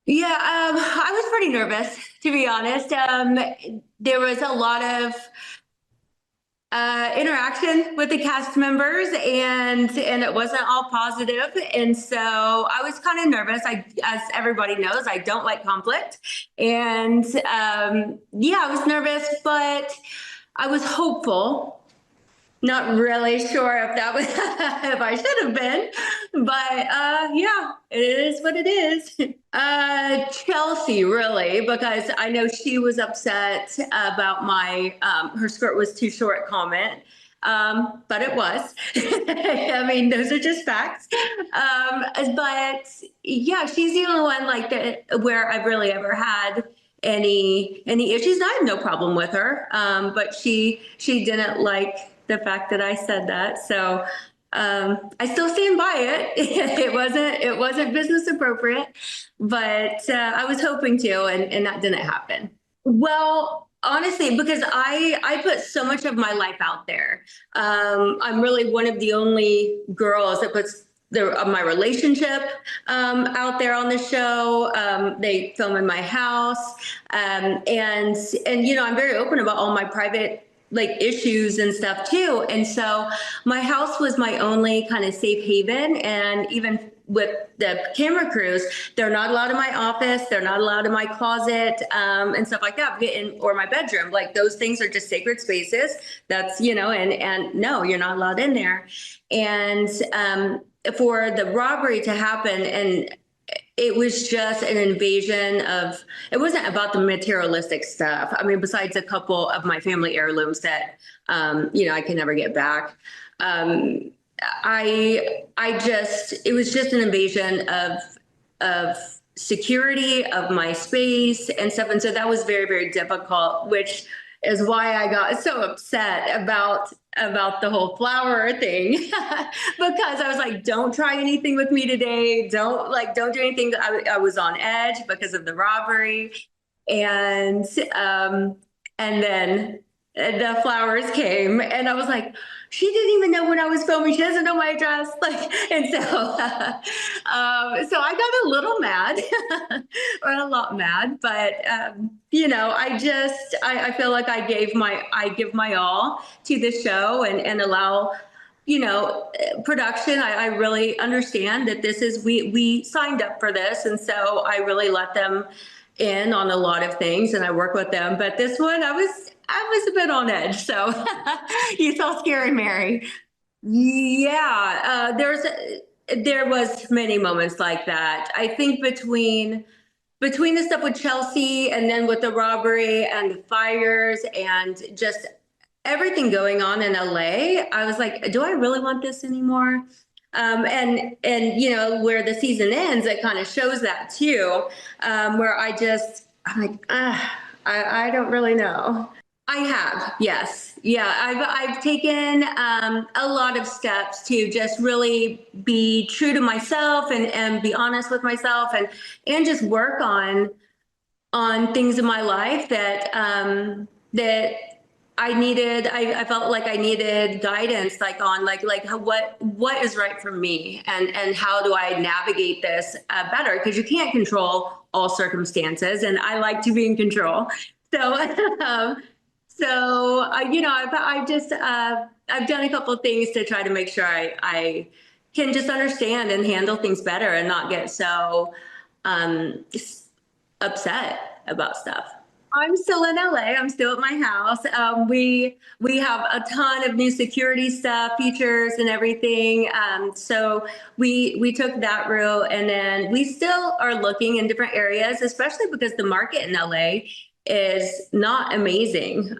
Yeah, I was pretty nervous, to be honest. There was a lot of interaction with the cast members, and it wasn't all positive, and so I was kind of nervous. As everybody knows, I don't like conflict, and yeah, I was nervous, but I was hopeful. Not really sure if that was if I should have been, but yeah, it is what it is. Chelsea, really, because I know she was upset about my her skirt was too short comment. But it was. I mean, those are just facts. But yeah, she's the only one like that where I've really ever had any issues. I have no problem with her, but she didn't like the fact that I said that. So I still stand by it. It wasn't business appropriate, but I was hoping to, and that didn't happen. Well, honestly, because I put so much of my life out there. I'm really one of the only girls that puts my relationship out there on the show. They film in my house, and I'm very open about all my private like issues and stuff too. And so my house was my only kind of safe haven. And even with the camera crews, they're not allowed in my office, they're not allowed in my closet, and stuff like that, or my bedroom. Like those things are just sacred spaces. That's, and no, you're not allowed in there. And for the robbery to happen, and it was just an invasion of, it wasn't about the materialistic stuff. I mean, besides a couple of my family heirlooms that, I can never get back. It was just an invasion of security of my space and stuff. And so that was very, very difficult, which is why I got so upset about the whole flower thing because I was like, don't try anything with me today. Don't do anything. I was on edge because of the robbery. And then the flowers came and I was like, she didn't even know when I was filming. She doesn't know my address. And so, so I got a little mad or a lot mad, but, I feel like I give my all to the show and allow, production. I really understand that we signed up for this. And so I really let them in on a lot of things and I work with them. But this one, I was a bit on edge. So you saw Scary Mary. Yeah, there was many moments like that. I think between the stuff with Chelsea and then with the robbery and the fires and just everything going on in LA, I was like, do I really want this anymore? And where the season ends, it kind of shows that too, where I'm like, I don't really know. I have, yes. Yeah, I've taken a lot of steps to just really be true to myself and be honest with myself and just work on things in my life that I needed. I felt like I needed guidance, like on what is right for me and how do I navigate this better? Because you can't control all circumstances, and I like to be in control. So, I've done a couple of things to try to make sure I can just understand and handle things better and not get so upset about stuff. I'm still in LA. I'm still at my house. We have a ton of new security stuff, features, and everything. So we took that route, and then we still are looking in different areas, especially because the market in LA is not amazing.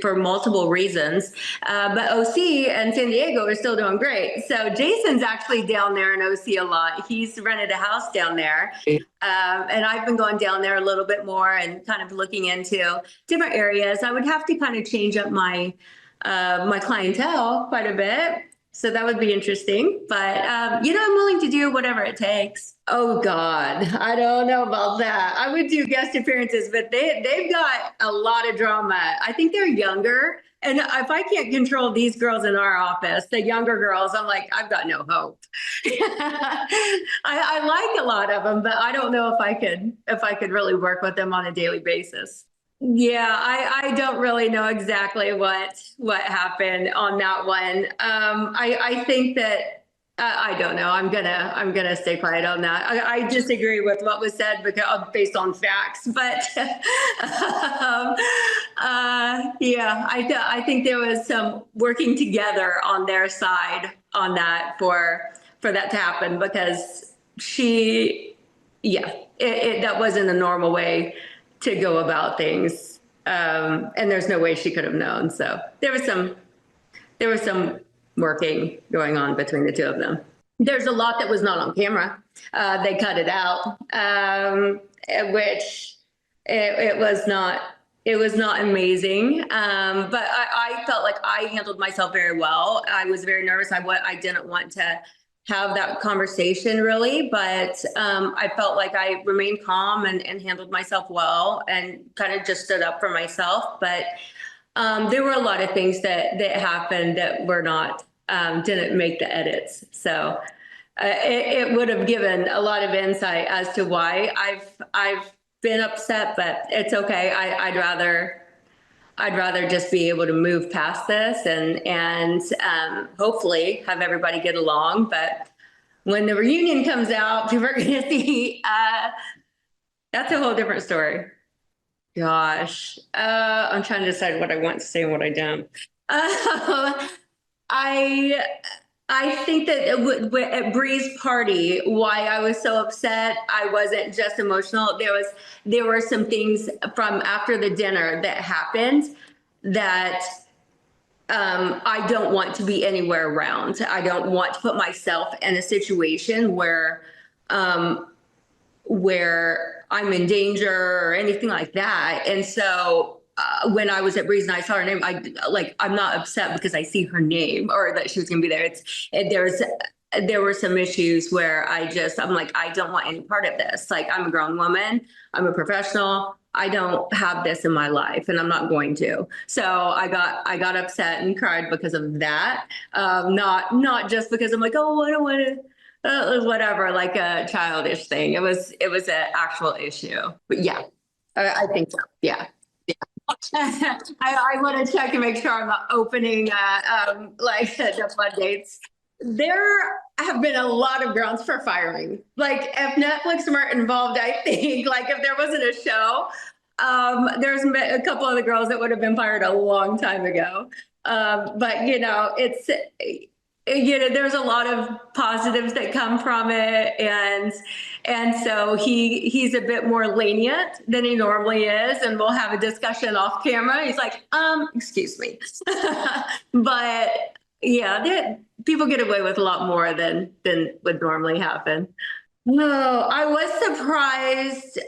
For multiple reasons. But OC and San Diego are still doing great. So Jason's actually down there in OC a lot. He's rented a house down there. And I've been going down there a little bit more and kind of looking into different areas. I would have to kind of change up my clientele quite a bit. So that would be interesting. But, I'm willing to do whatever it takes. Oh, God, I don't know about that. I would do guest appearances, but they've got a lot of drama. I think they're younger And if I can't control these girls in our office, the younger girls, I'm like, I've got no hope. I like a lot of them, but I don't know if I could really work with them on a daily basis. Yeah, I don't really know exactly what happened on that one. I think that I don't know. I'm gonna stay quiet on that. I disagree with what was said because based on facts, but yeah, I think there was some working together on their side on that for that to happen because yeah, that wasn't a normal way to go about things. And there's no way she could have known. So there was some working going on between the two of them. There's a lot that was not on camera. They cut it out, which it was not amazing. But I felt like I handled myself very well. I was very nervous. I didn't want to have that conversation really, but I felt like I remained calm and handled myself well and kind of just stood up for myself. But there were a lot of things that happened that were not, didn't make the edits. So it would have given a lot of insight as to why I've been upset, but it's okay. I'd rather just be able to move past this and hopefully have everybody get along. But when the reunion comes out, people are going to see, that's a whole different story. Gosh, I'm trying to decide what I want to say and what I don't. I think that at Bree's party, why I was so upset, I wasn't just emotional. There were some things from after the dinner that happened that I don't want to be anywhere around. I don't want to put myself in a situation where I'm in danger or anything like that. And so when I was at Breeze and I saw her name, I'm not upset because I see her name or that she was going to be there. There were some issues where I'm like, I don't want any part of this. Like, I'm a grown woman. I'm a professional. I don't have this in my life and I'm not going to. So I got upset and cried because of that. Not just because I'm like, oh, I don't want to, whatever, like a childish thing. It was an actual issue. But yeah, I think so. Yeah. I want to check and make sure I'm not opening like the floodgates. There have been a lot of grounds for firing. Like if Netflix weren't involved, I think like if there wasn't a show, there's a couple of the girls that would have been fired a long time ago. But there's a lot of positives that come from it, and so he's a bit more lenient than he normally is, and we'll have a discussion off camera. He's like, excuse me, but yeah, people get away with a lot more than would normally happen. No, I was surprised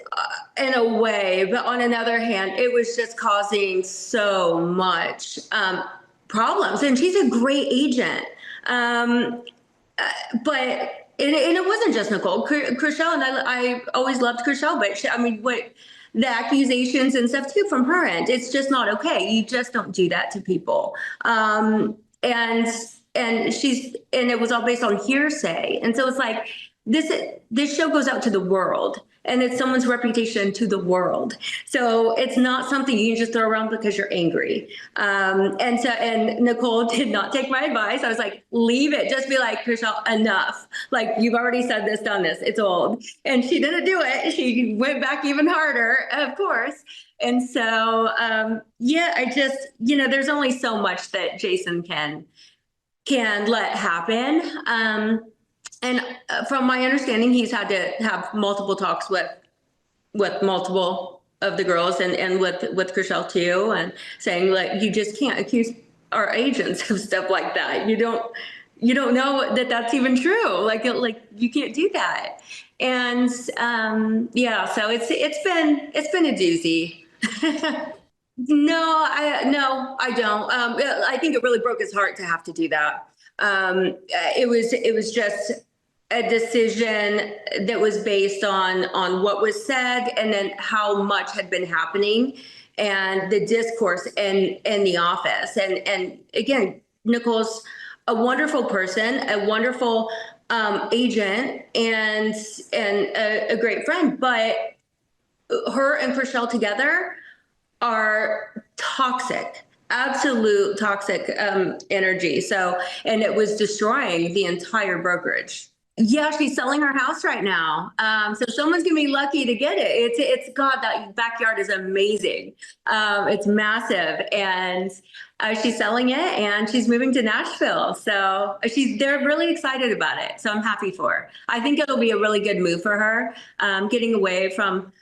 in a way, but on another hand, it was just causing so much problems, and she's a great agent. But it wasn't just Nicole. Chrishell, and I always loved Chrishell, but what the accusations and stuff too from her end, it's just not okay. You just don't do that to people. And it was all based on hearsay. And so it's like, this show goes out to the world, and it's someone's reputation to the world. So it's not something you can just throw around because you're angry. And Nicole did not take my advice. I was like, leave it. Just be like, Chrishell, enough. Like, you've already said this, done this. It's old. And she didn't do it. She went back even harder, of course. And so, I just, there's only so much that Jason can let happen. And from my understanding, he's had to have multiple talks with multiple of the girls and with Chrishell too, and saying like, you just can't accuse our agents of stuff like that. You don't know that that's even true. Like you can't do that. And so it's been a doozy. No, I don't. I think it really broke his heart to have to do that. It was just a decision that was based on what was said and then how much had been happening. and the discourse in the office. And again, Nicole's a wonderful person, a wonderful agent, and a great friend, but her and Chrishell together are toxic, absolute toxic energy. So, and it was destroying the entire brokerage. Yeah, she's selling her house right now. So someone's gonna be lucky to get it. It's God, that backyard is amazing. It's massive, and she's selling it, and she's moving to Nashville. So they're really excited about it. So I'm happy for her. I think it'll be a really good move for her, getting away from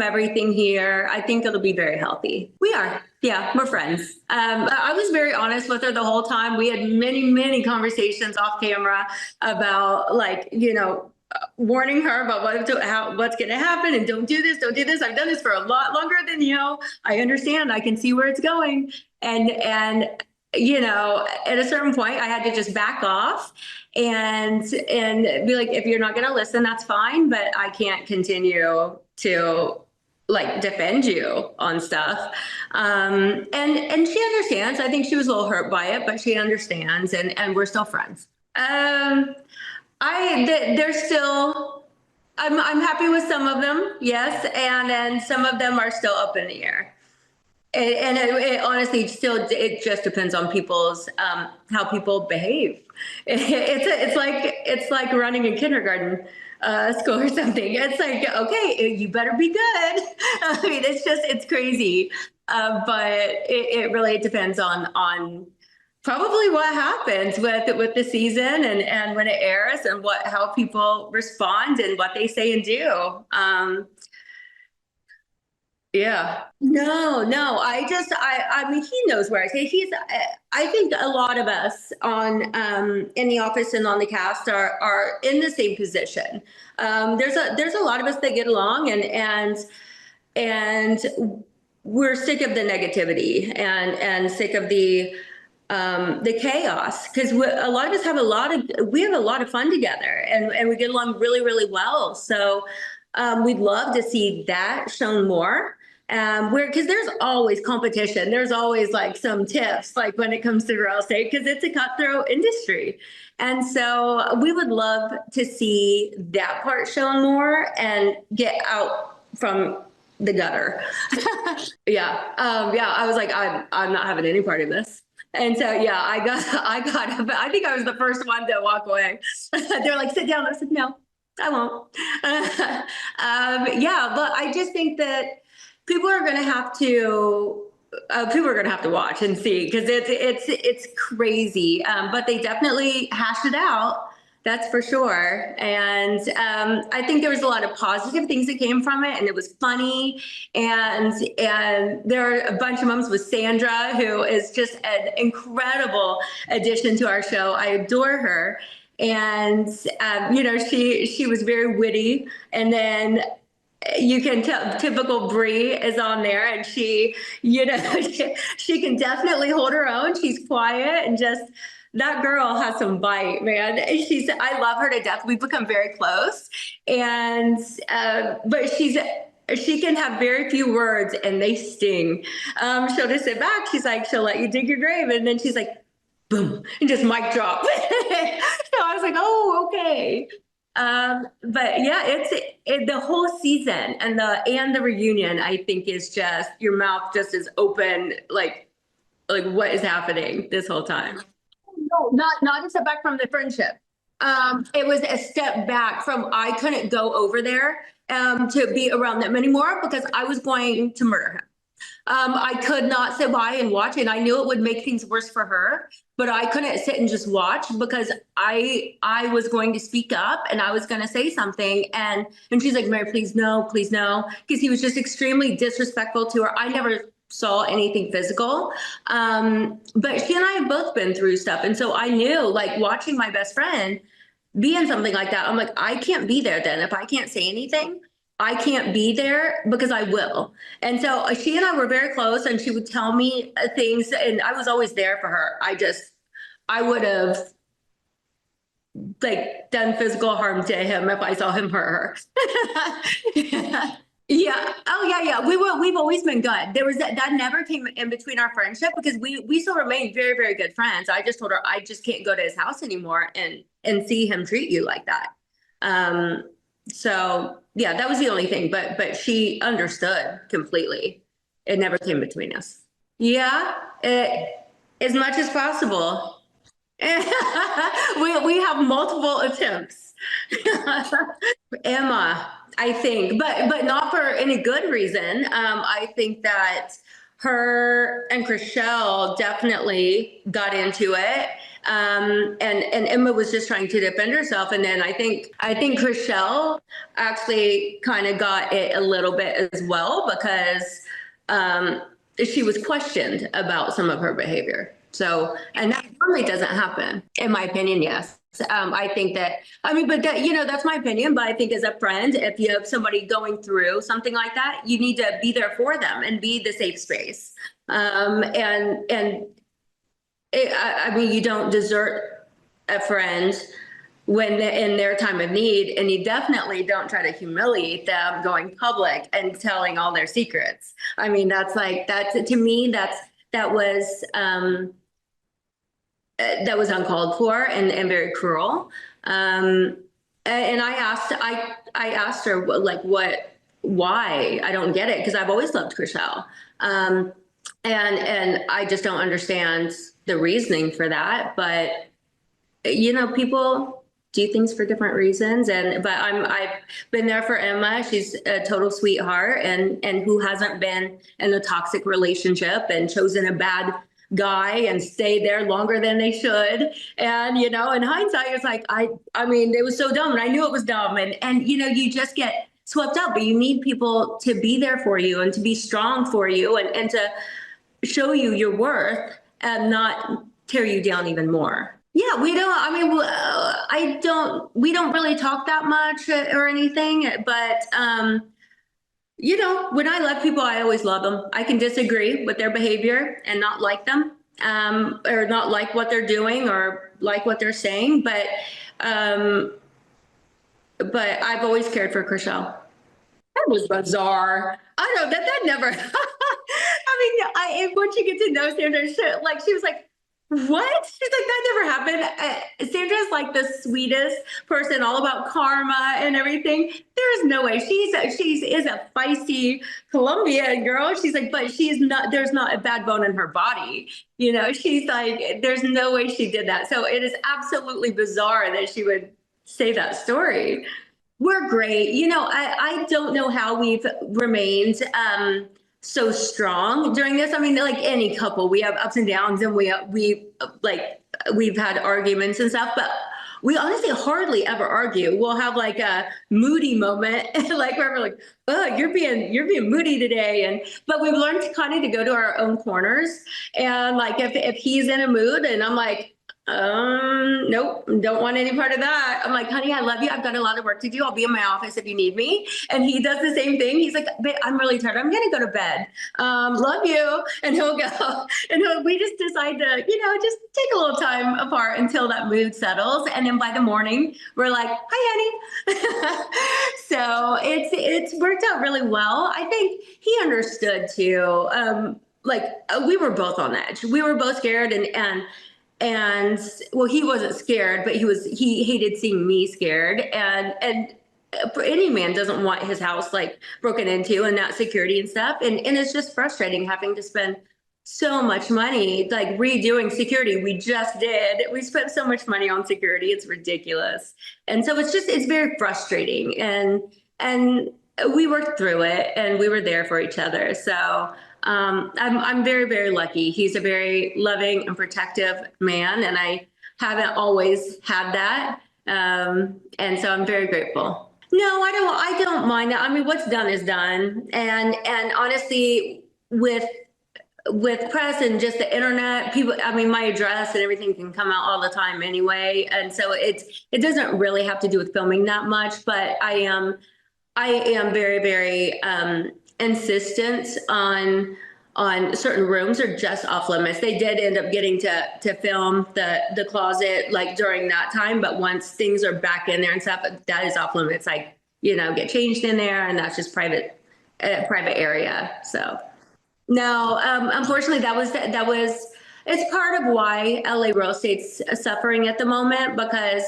everything here. I think it'll be very healthy. We are. Yeah, we're friends. I was very honest with her the whole time. We had many conversations off camera about, like, warning her about what's going to happen, and don't do this, don't do this. I've done this for a lot longer than you. I understand. I can see where it's going. And at a certain point, I had to just back off and be like, if you're not going to listen, that's fine, but I can't continue to like defend you on stuff. And she understands. I think she was a little hurt by it, but she understands, and we're still friends. They're still, I'm happy with some of them, yes, and then some of them are still up in the air. And it honestly it just depends on people's how people behave. It's like running a kindergarten school or something. It's like, okay, you better be good. I mean, it's crazy, but it really depends on probably what happens with the season and when it airs, and how people respond and what they say and do. Yeah. No. I mean, he knows where I say I think a lot of us in the office and on the cast are in the same position. There's a lot of us that get along, and we're sick of the negativity and sick of the chaos, because a lot of us have a lot of fun together, and we get along really well. So we'd love to see that shown more. Because there's always competition. There's always like some tips, like when it comes to real estate, because it's a cutthroat industry. And so we would love to see that part shown more and get out from the gutter. Yeah. I was like, I'm not having any part of this. And so, yeah, I think I was the first one to walk away. They're like, sit down. I said, no, I won't. Yeah, but I just think that people are going to have to watch and see, because it's crazy. But they definitely hashed it out. That's for sure. And I think there was a lot of positive things that came from it, and it was funny. And there are a bunch of moments with Sandra, who is just an incredible addition to our show. I adore her. And, she was very witty. And then you can tell typical Bree is on there, and she can definitely hold her own. She's quiet, and just, that girl has some bite, man. I love her to death. We've become very close, and but she can have very few words, and they sting. She'll just sit back. She'll let you dig your grave, and then she's like, boom, and just mic drop. So I was like, oh, okay. But yeah, the whole season and the reunion, I think, is just, your mouth just is open, like what is happening this whole time? No, not a step back from the friendship. It was a step back from, I couldn't go over there to be around them anymore, because I was going to murder him. I could not sit by and watch, and I knew it would make things worse for her, but I couldn't sit and just watch, because I was going to speak up, and I was going to say something. And she's like, Mary, please no, because he was just extremely disrespectful to her. I never saw anything physical, but she and I have both been through stuff. And so I knew, like, watching my best friend be in something like that, I'm like, I can't be there then. If I can't say anything, I can't be there, because I will. And so she and I were very close, and she would tell me things, and I was always there for her. I would have like done physical harm to him if I saw him hurt her. Yeah. Oh, yeah, yeah. We've always been good. There was that never came in between our friendship because we still remain very, very good friends. I just told her I just can't go to his house anymore and see him treat you like that. Um, so yeah, that was the only thing, but she understood completely. It never came between us. Yeah, as much as possible. We have multiple attempts. Emma, I think, but not for any good reason. I think that her and Chrishell definitely got into it. And Emma was just trying to defend herself. And then I think Chrishell actually kind of got it a little bit as well because um, she was questioned about some of her behavior. So, and that normally doesn't happen, in my opinion. Yes. I think that, I mean, but that, that's my opinion. But I think as a friend, if you have somebody going through something like that, you need to be there for them and be the safe space. And I mean, you don't desert a friend when in their time of need, and you definitely don't try to humiliate them going public and telling all their secrets. I mean, that's to me, that was uncalled for and very cruel. And I asked her like why. I don't get it because I've always loved Chrishell. And I just don't understand the reasoning for that. But people do things for different reasons. But I've been there for Emma. She's a total sweetheart and who hasn't been in a toxic relationship and chosen a bad guy and stayed there longer than they should. And in hindsight, it's like I mean, it was so dumb, and I knew it was dumb. And you just get swept up, but you need people to be there for you and to be strong for you and to show you your worth and not tear you down even more. Yeah, we don't. I mean, I don't. We don't really talk that much or anything. But when I love people, I always love them. I can disagree with their behavior and not like them, or not like what they're doing or like what they're saying. Um, but I've always cared for Chrishell. That was bizarre. I don't know that never. I mean, once you get to know Sandra, she was like, "What?" She's like, "That never happened." Sandra's like the sweetest person, all about karma and everything. There is no way. She is a feisty Colombian girl. She's like, but she's not. There's not a bad bone in her body. She's like, there's no way she did that. So it is absolutely bizarre that she would say that story. We're great. I don't know how we've remained so strong during this. I mean, like any couple, we have ups and downs, and we've had arguments and stuff, but we honestly hardly ever argue. We'll have like a moody moment, like where we're like, "Oh, you're being moody today," but we've learned to kind of to go to our own corners, and like if he's in a mood, and I'm like, nope, don't want any part of that. I'm like, "Honey, I love you. I've got a lot of work to do. I'll be in my office if you need me." And he does the same thing. He's like, "Babe, I'm really tired. I'm going to go to bed. Love you." And he'll go, and we just decide to, just take a little time apart until that mood settles. And then by the morning, we're like, "Hi, honey." So it's worked out really well. I think he understood too. We were both on edge. We were both scared, and well, he wasn't scared, but he hated seeing me scared. And for any man doesn't want his house like broken into and not security and stuff. And it's just frustrating having to spend so much money like redoing security. We just did. We spent so much money on security. It's ridiculous. And so it's very frustrating. And we worked through it, and we were there for each other. So I'm very, very lucky. He's a very loving and protective man, and I haven't always had that. And so I'm very grateful. No, I don't mind that. I mean, what's done is done. And honestly, with press and just the internet, people, I mean, my address and everything can come out all the time anyway. And so it doesn't really have to do with filming that much, but I am very, very insistent on certain rooms are just off limits. They did end up getting to film the closet like during that time, but once things are back in there and stuff, that is off limits. Like, get changed in there, and that's just private private area. So no, unfortunately, it's part of why LA real estate's suffering at the moment, because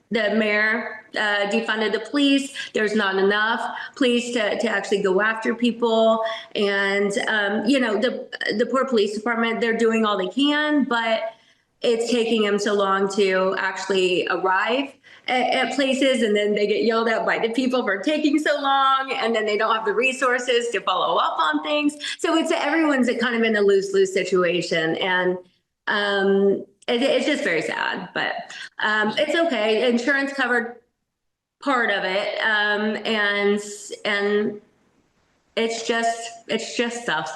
the mayor defunded the police. There's not enough police to actually go after people, and the poor police department, they're doing all they can, but it's taking them so long to actually arrive at places, and then they get yelled at by the people for taking so long, and then they don't have the resources to follow up on things. So everyone's kind of in a lose-lose situation, and it's just very sad, but it's okay. Insurance covered part of it, and it's just stuff.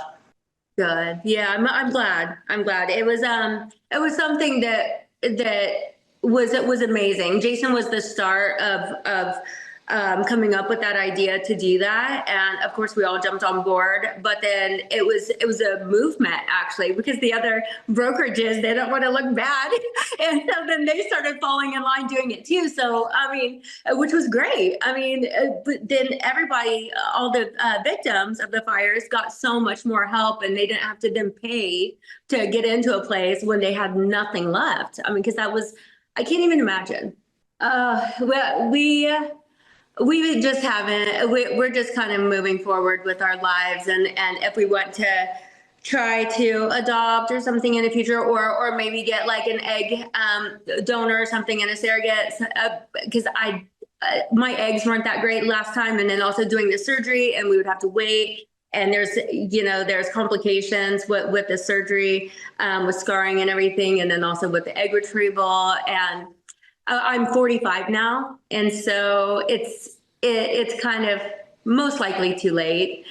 Good. Yeah, I'm glad. I'm glad. It was something that was amazing. Jason was the start of coming up with that idea to do that, and of course we all jumped on board. But then it was a movement, actually, because the other brokerages, they don't want to look bad, and so then they started falling in line doing it too. So I mean, which was great. I mean, but then everybody, all the victims of the fires, got so much more help, and they didn't have to then pay to get into a place when they had nothing left. I mean, because I can't even imagine. Well, we just haven't. We're just kind of moving forward with our lives, and if we want to try to adopt or something in the future, or maybe get like an egg donor or something, and a surrogate, because my eggs weren't that great last time, and then also doing the surgery, and we would have to wait. And there's complications with the surgery, with scarring and everything, and then also with the egg retrieval. And I'm 45 now, and so it's kind of most likely too late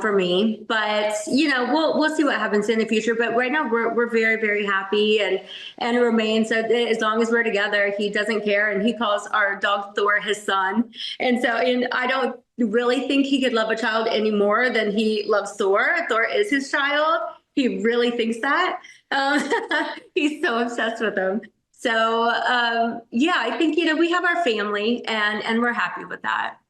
for me. But we'll see what happens in the future. But right now we're very, very happy, and remain. So as long as we're together, he doesn't care, and he calls our dog Thor his son. And I don't really think he could love a child any more than he loves Thor. Thor is his child. He really thinks that. He's so obsessed with him. So yeah, I think we have our family, and we're happy with that.